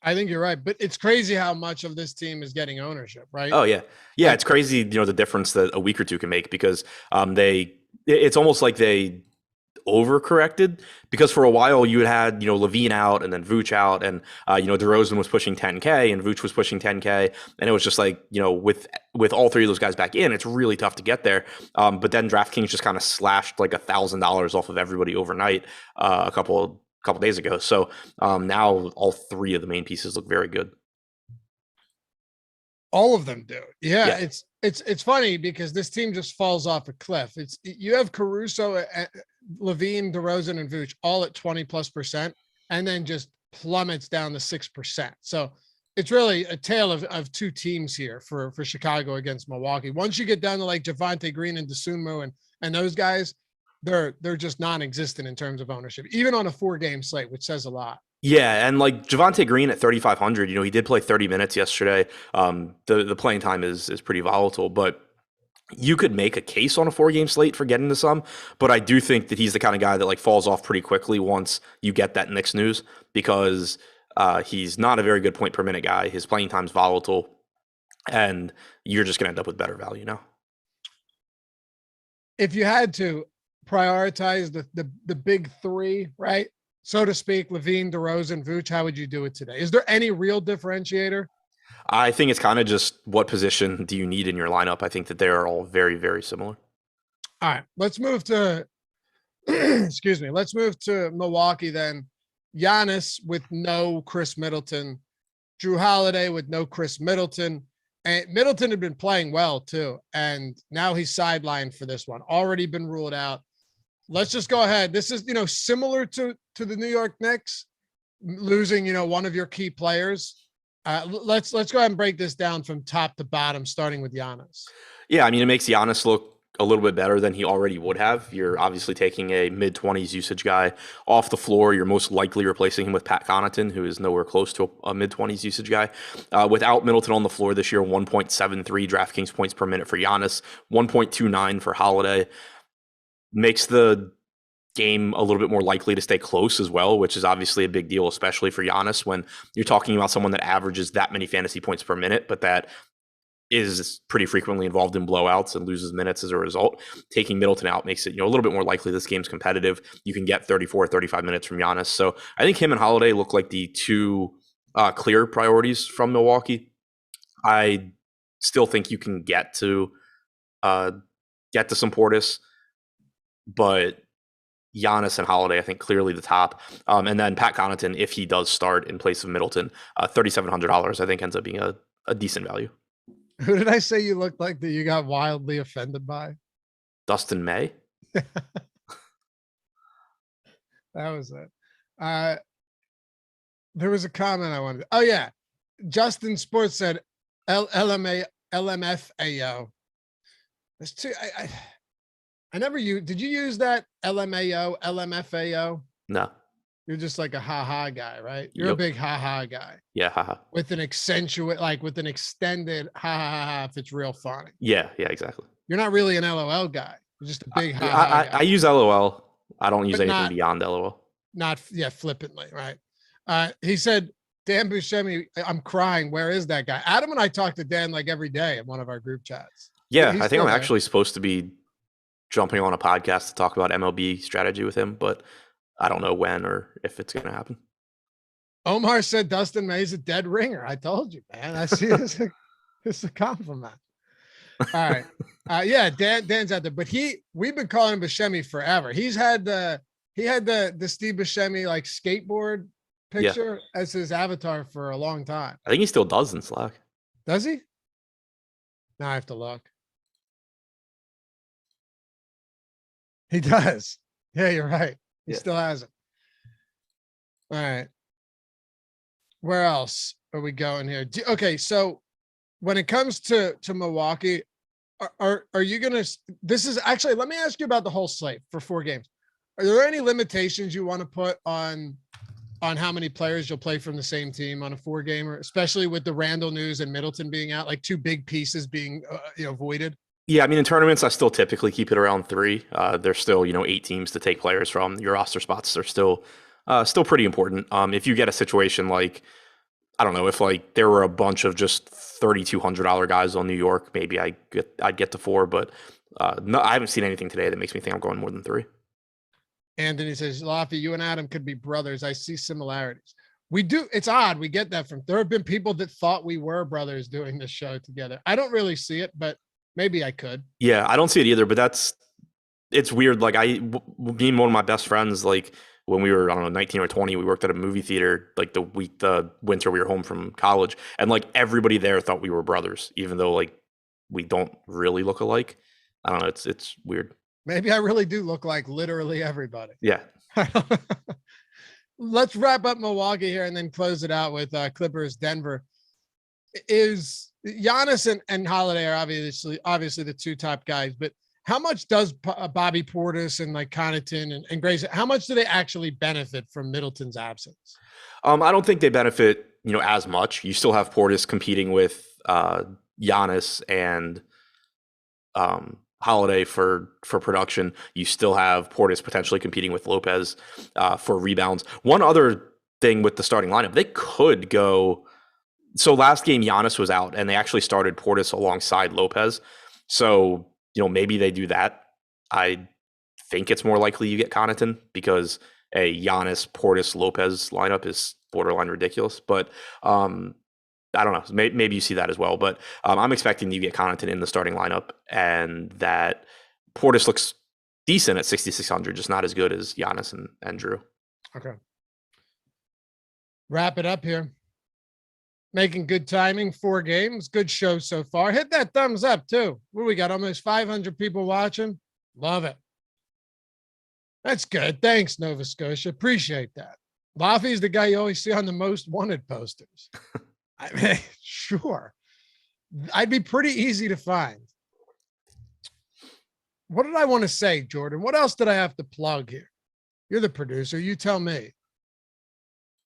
I think you're right, but it's crazy how much of this team is getting ownership, right? Oh yeah. Yeah, it's crazy, the difference that a week or two can make, because it's almost like they overcorrected, because for a while you had Loughran out and then Vooch out, and DeRozan was pushing 10K and Vooch was pushing 10K, and it was just like, with all three of those guys back in, it's really tough to get there. But then DraftKings just kind of slashed like $1,000 off of everybody overnight a couple days ago. So now all three of the main pieces look very good. All of them do. Yeah. It's funny because this team just falls off a cliff. You have Caruso, Loughran, DeRozan, and Vooch all at 20+%, and then just plummets down to 6%. So it's really a tale of two teams here for Chicago against Milwaukee. Once you get down to like Javonte Green and Dosunmu and those guys, they're just non-existent in terms of ownership, even on a 4-game slate, which says a lot. Yeah, and like Javonte Green at 3,500, he did play 30 minutes yesterday. The playing time is pretty volatile, but you could make a case on a 4-game slate for getting to some. But I do think that he's the kind of guy that like falls off pretty quickly once you get that Knicks news, because he's not a very good point per minute guy. His playing time's volatile, and you're just going to end up with better value now. If you had to prioritize the big three, right, so to speak, Loughran, DeRozan, Vooch, how would you do it today? Is there any real differentiator? I think it's kind of just what position do you need in your lineup. I think that they are all very, very similar. All right, let's move to excuse me. Let's move to Milwaukee then. Giannis with no Chris Middleton, Drew Holiday with no Chris Middleton. And Middleton had been playing well too, and now he's sidelined for this one. Already been ruled out. Let's just go ahead. This is, similar to the New York Knicks losing, one of your key players. Let's go ahead and break this down from top to bottom, starting with Giannis. Yeah, I mean, it makes Giannis look a little bit better than he already would have. You're obviously taking a mid-20s usage guy off the floor. You're most likely replacing him with Pat Connaughton, who is nowhere close to a mid-20s usage guy. Without Middleton on the floor this year, 1.73 DraftKings points per minute for Giannis, 1.29 for Holiday. Makes the game a little bit more likely to stay close as well, which is obviously a big deal, especially for Giannis when you're talking about someone that averages that many fantasy points per minute, but that is pretty frequently involved in blowouts and loses minutes as a result. Taking Middleton out makes it a little bit more likely this game's competitive. You can get 34 or 35 minutes from Giannis. So I think him and Holiday look like the two clear priorities from Milwaukee. I still think you can get to some Portis, but Giannis and Holiday, I think, clearly the top. And then Pat Connaughton, if he does start in place of Middleton, $3,700, I think ends up being a decent value. Who did I say you looked like that you got wildly offended by? Dustin May. That was it. There was a comment I wanted. Oh yeah. Justin Sports said LMFAO. There's two. I never did you use that LMAO, LMFAO? No. You're just like a ha-ha guy, right? You're a Yep. big ha-ha guy Yeah. Haha. with an extended ha-ha-ha if it's real funny. Yeah. Yeah. Exactly. You're not really an LOL guy. You're just a big ha-ha I guy. use LOL. I don't use But anything beyond LOL. Not flippantly, right? He said, Dan Buscemi, I'm crying. Where is that guy? Adam and I talk to Dan like every day in one of our group chats. Yeah, He's I think I'm there. actually supposed to be jumping on a podcast to talk about MLB strategy with him, but I don't know when or if it's going to happen. Omar said Dustin May's a dead ringer. I told you, man. I see this. It's a compliment. All right. Yeah, Dan's out there, but we've been calling him Buscemi forever. He had the Steve Buscemi like skateboard picture as his avatar for a long time. I think he still does in Slack. Does he? Now I have to look. He does. Yeah, you're right. He still has it. All right. Where else are we going here? Okay, so when it comes to Milwaukee, are you gonna? This is actually. Let me ask you about the whole slate for 4 games. Are there any limitations you want to put on how many players you'll play from the same team on a 4-gamer, especially with the Randall news and Middleton being out, like 2 big pieces being voided? Yeah, I mean, in tournaments, I still typically keep it around 3. There's still 8 teams to take players from. Your roster spots are still pretty important. If you get a situation like, I don't know, if like there were a bunch of just $3,200 guys on New York, maybe I'd get to 4, but no, I haven't seen anything today that makes me think I'm going more than 3. Anthony says, Laffy, you and Adam could be brothers. I see similarities. We do. It's odd. We get that from, there have been people that thought we were brothers doing this show together. I don't really see it, but maybe I could. Yeah, I don't see it either, but it's weird. Like being one of my best friends, like when we were, I don't know, 19 or 20, we worked at a movie theater, like the winter we were home from college. And like everybody there thought we were brothers, even though like we don't really look alike. I don't know. It's weird. Maybe I really do look like literally everybody. Yeah. Let's wrap up Milwaukee here and then close it out with Clippers Denver. Is Giannis and Holiday are obviously the 2 top guys, but how much does Bobby Portis and like Connaughton and Grayson, how much do they actually benefit from Middleton's absence? I don't think they benefit, as much. You still have Portis competing with Giannis and Holiday for production. You still have Portis potentially competing with Lopez for rebounds. One other thing with the starting lineup, they could go. So last game Giannis was out, and they actually started Portis alongside Lopez. So maybe they do that. I think it's more likely you get Connaughton because a Giannis Portis Lopez lineup is borderline ridiculous. But I don't know. Maybe you see that as well, but I'm expecting you get Connaughton in the starting lineup, and that Portis looks decent at 6,600, just not as good as Giannis and Drew. Okay. Wrap it up here. Making good timing, 4 games, good show so far. Hit that thumbs up too. What we got? Almost 500 people watching. Love it. That's good. Thanks, Nova Scotia. Appreciate that. Laffy's the guy you always see on the most wanted posters. I mean, sure. I'd be pretty easy to find. What did I want to say, Jordan? What else did I have to plug here? You're the producer. You tell me.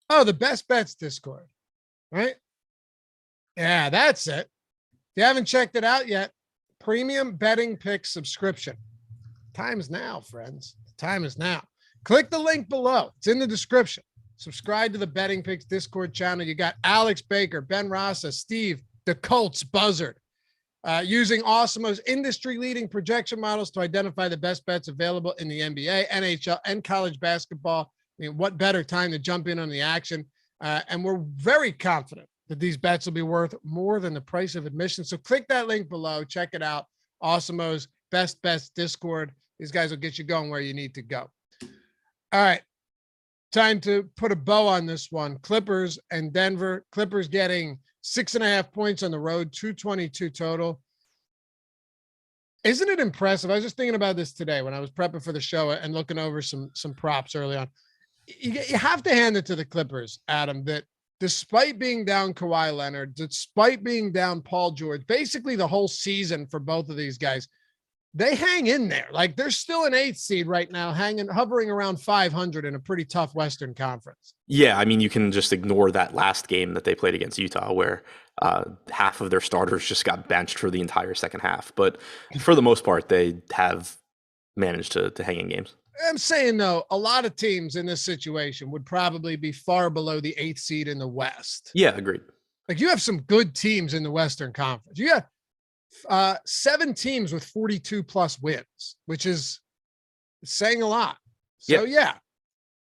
Oh, the Best Bets Discord, right? Yeah, that's it. If you haven't checked it out yet, premium betting pick subscription. Time's now, friends. The time is now. Click the link below. It's in the description. Subscribe to the Betting Picks Discord channel. You got Alex Baker, Ben Rasa, Steve, the Colts Buzzard, using Awesemo's industry-leading projection models to identify the best bets available in the NBA, NHL, and college basketball. I mean, what better time to jump in on the action? And we're very confident that these bets will be worth more than the price of admission. So click that link below. Check it out. Awesemo's Best Bets Discord. These guys will get you going where you need to go. All right. Time to put a bow on this one. Clippers and Denver. Clippers getting 6.5 points on the road, 222 total. Isn't it impressive? I was just thinking about this today when I was prepping for the show and looking over some props early on. You have to hand it to the Clippers, Adam, that despite being down Kawhi Leonard, despite being down Paul George, basically the whole season for both of these guys, they hang in there. Like they're still an 8th seed right now, hovering around 500 in a pretty tough Western Conference. Yeah, I mean, you can just ignore that last game that they played against Utah, where half of their starters just got benched for the entire second half. But for the most part, they have managed to hang in games. I'm saying, though, a lot of teams in this situation would probably be far below the 8th seed in the West. Yeah, agreed. Like you have some good teams in the Western Conference. You got 7 teams with 42 plus wins, which is saying a lot. So, yeah.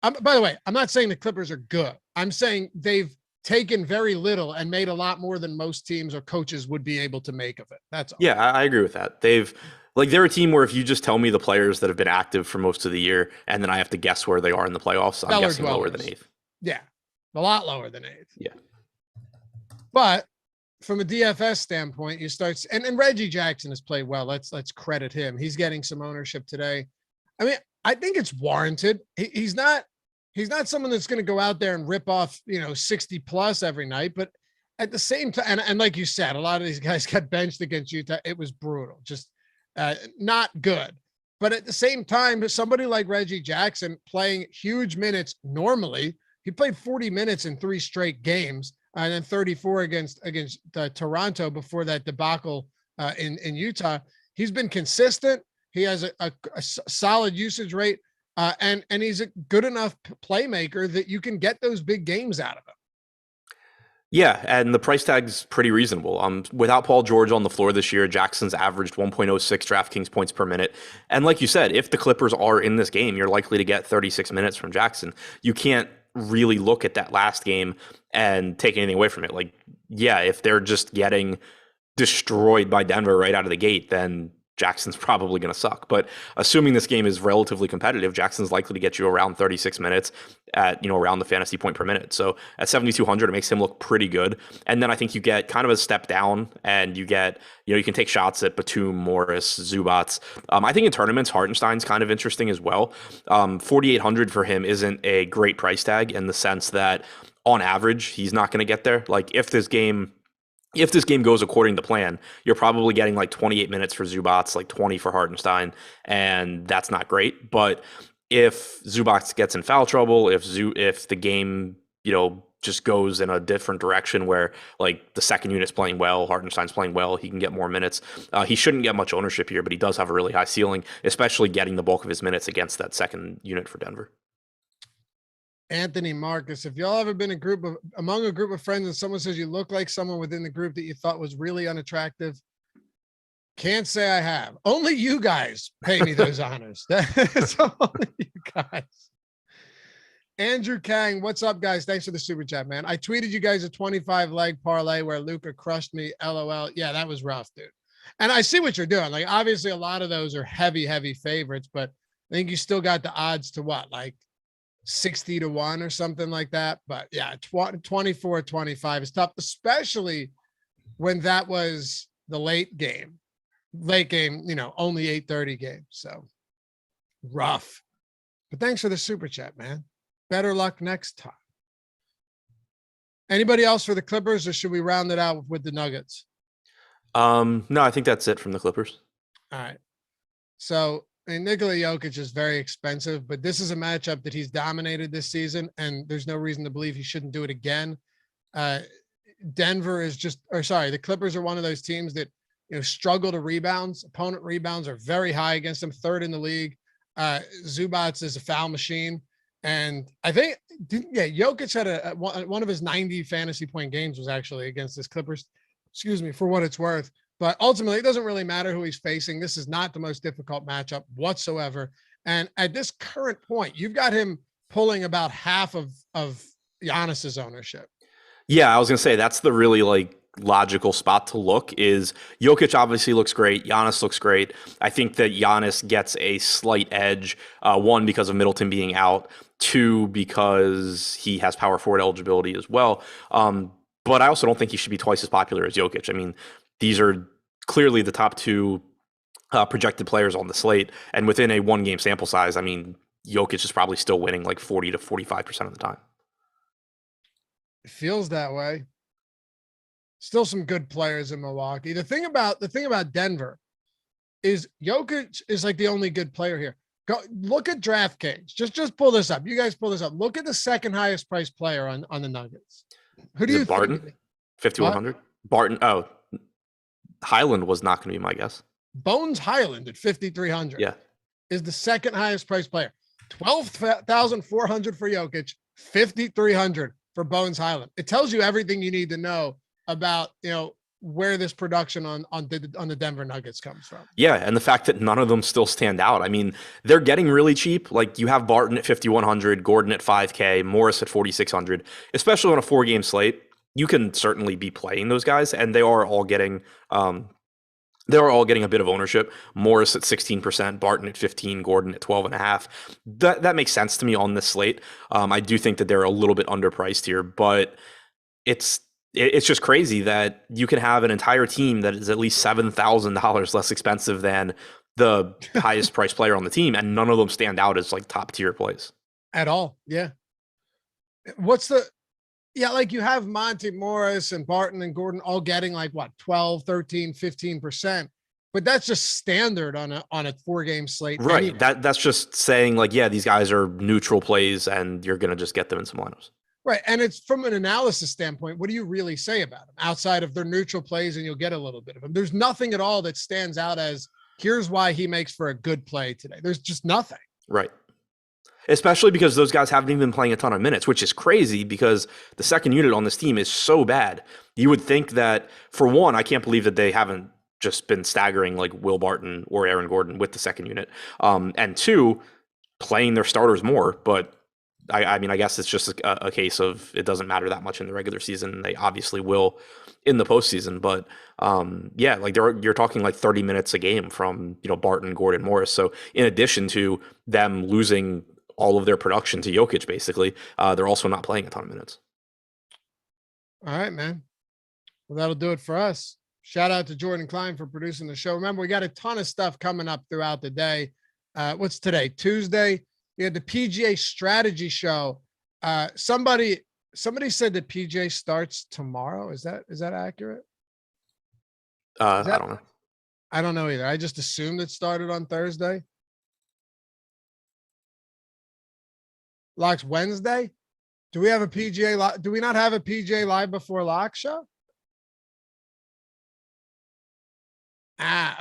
By the way, I'm not saying the Clippers are good. I'm saying they've taken very little and made a lot more than most teams or coaches would be able to make of it. That's all. Yeah, I agree with that. They're a team where if you just tell me the players that have been active for most of the year, and then I have to guess where they are in the playoffs, I'm guessing lower than 8th. Yeah, a lot lower than 8th. Yeah. But from a DFS standpoint, you start, and Reggie Jackson has played well. Let's credit him. He's getting some ownership today. I mean, I think it's warranted. He's not someone that's going to go out there and rip off, 60 plus every night. But at the same time, and like you said, a lot of these guys got benched against Utah. It was brutal, just not good. But at the same time, somebody like Reggie Jackson playing huge minutes normally, he played 40 minutes in 3 straight games, and then 34 against Toronto before that debacle in Utah. He's been consistent. He has a solid usage rate, and he's a good enough playmaker that you can get those big games out of him. Yeah, and the price tag's pretty reasonable. Without Paul George on the floor this year, Jackson's averaged 1.06 DraftKings points per minute. And like you said, if the Clippers are in this game, you're likely to get 36 minutes from Jackson. You can't really look at that last game and take anything away from it. Like, yeah, if they're just getting destroyed by Denver right out of the gate, then Jackson's probably going to suck. But assuming this game is relatively competitive, Jackson's likely to get you around 36 minutes at, around the fantasy point per minute. So at 7,200, it makes him look pretty good. And then I think you get kind of a step down, and you get, you can take shots at Batum, Morris, Zubats. I think in tournaments, Hartenstein's kind of interesting as well. 4,800 for him isn't a great price tag in the sense that on average, he's not going to get there. Like if this game goes according to plan, you're probably getting like 28 minutes for Zubats, like 20 for Hartenstein, and that's not great. But if Zubats gets in foul trouble, if the game, just goes in a different direction where like the second unit's playing well, Hartenstein's playing well, he can get more minutes. He shouldn't get much ownership here, but he does have a really high ceiling, especially getting the bulk of his minutes against that second unit for Denver. Anthony Marcus, if y'all ever been among a group of friends and someone says you look like someone within the group that you thought was really unattractive, can't say I have. Only you guys pay me those honors. That's only you guys. Andrew Kang, what's up, guys? Thanks for the super chat, man. I tweeted you guys a 25 leg parlay where Luka crushed me. LOL. Yeah, that was rough, dude. And I see what you're doing. Like, obviously, a lot of those are heavy favorites, but I think you still got the odds to what, like 60 to 1 or something like that. But yeah, 24-25 is tough, especially when that was the late game, only 8:30 game. So rough. But thanks for the super chat, man. Better luck next time. Anybody else for the Clippers, or should we round it out with the Nuggets? No, I think that's it from the Clippers. All right. So, Nikola Jokic is very expensive, but this is a matchup that he's dominated this season, and there's no reason to believe he shouldn't do it again. Denver is the Clippers are one of those teams that, struggle to rebounds. Opponent rebounds are very high against them, 3rd in the league. Zubats is a foul machine. And I think, Jokic had one of his 90 fantasy point games was actually against this Clippers, for what it's worth. But ultimately, it doesn't really matter who he's facing. This is not the most difficult matchup whatsoever. And at this current point, you've got him pulling about half of Giannis's ownership. Yeah, I was going to say that's the really logical spot to look. Is Jokic obviously looks great. Giannis looks great. I think that Giannis gets a slight edge, 1, because of Middleton being out, 2, because he has power forward eligibility as well. But I also don't think he should be twice as popular as Jokic. I mean, these are clearly the top 2 projected players on the slate. And within a 1-game sample size, I mean, Jokic is probably still winning like 40 to 45% of the time. It feels that way. Still some good players in Milwaukee. The thing about Denver is Jokic is like the only good player here. Go look at DraftKings. Just pull this up. You guys pull this up. Look at the second highest priced player on the Nuggets. Who do you think? Barton? 5,100? Barton. Oh, Highland was not going to be my guess. Bones Highland at 5,300. Yeah. Is the second highest priced player. 12,400 for Jokic, 5,300 for Bones Highland. It tells you everything you need to know about, where this production on the Denver Nuggets comes from. Yeah, and the fact that none of them still stand out. I mean, they're getting really cheap. Like you have Barton at 5,100, Gordon at 5K, Morris at 4,600. Especially on a 4-game slate, you can certainly be playing those guys, and they are all getting a bit of ownership. Morris at 16%, Barton at 15%, Gordon at 12.5%. That makes sense to me on this slate. I do think that they're a little bit underpriced here, but it's just crazy that you can have an entire team that is at least $7,000 less expensive than the highest priced player on the team, and none of them stand out as like top tier plays at all. Yeah. Like you have Monty Morris and Barton and Gordon all getting like what, 12, 13, 15%, but that's just standard on a 4-game slate. Right. Anyway. That's just saying like, yeah, these guys are neutral plays and you're going to just get them in some lineups. Right. And it's from an analysis standpoint, what do you really say about them outside of their neutral plays, and you'll get a little bit of them? There's nothing at all that stands out as here's why he makes for a good play today. There's just nothing. Right. Especially because those guys haven't even been playing a ton of minutes, which is crazy because the second unit on this team is so bad. You would think that, for one, I can't believe that they haven't just been staggering like Will Barton or Aaron Gordon with the second unit. And two, playing their starters more. But I mean, I guess it's just a case of it doesn't matter that much in the regular season. They obviously will in the postseason, but yeah, like you're talking like 30 minutes a game from, Barton, Gordon, Morris. So in addition to them losing all of their production to Jokic, basically, they're also not playing a ton of minutes. All right, man. Well, that'll do it for us. Shout out to Jordan Klein for producing the show. Remember, we got a ton of stuff coming up throughout the day. What's today? Tuesday. We had the PGA strategy show. Somebody said that PGA starts tomorrow. Is that accurate? I don't know. I don't know either. I just assumed it started on Thursday. Locks Wednesday. Do we have a PGA? Do we not have a PGA Live Before Lock show?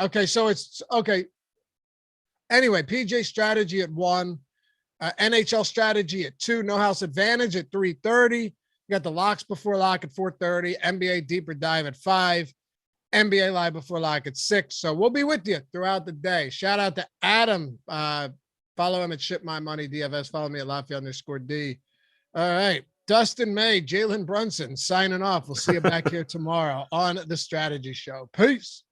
Okay. So it's okay. Anyway, PGA strategy at 1. NHL strategy at 2, No House Advantage at 3:30. You got the Locks Before Lock at 4:30, NBA Deeper Dive at 5, NBA Live Before Lock at 6. So we'll be with you throughout the day. Shout out to Adam. Follow him at Ship My Money DFS. Follow me at Lafayette_D. All right. Dustin May, Jalen Brunson signing off. We'll see you back here tomorrow on the Strategy Show. Peace.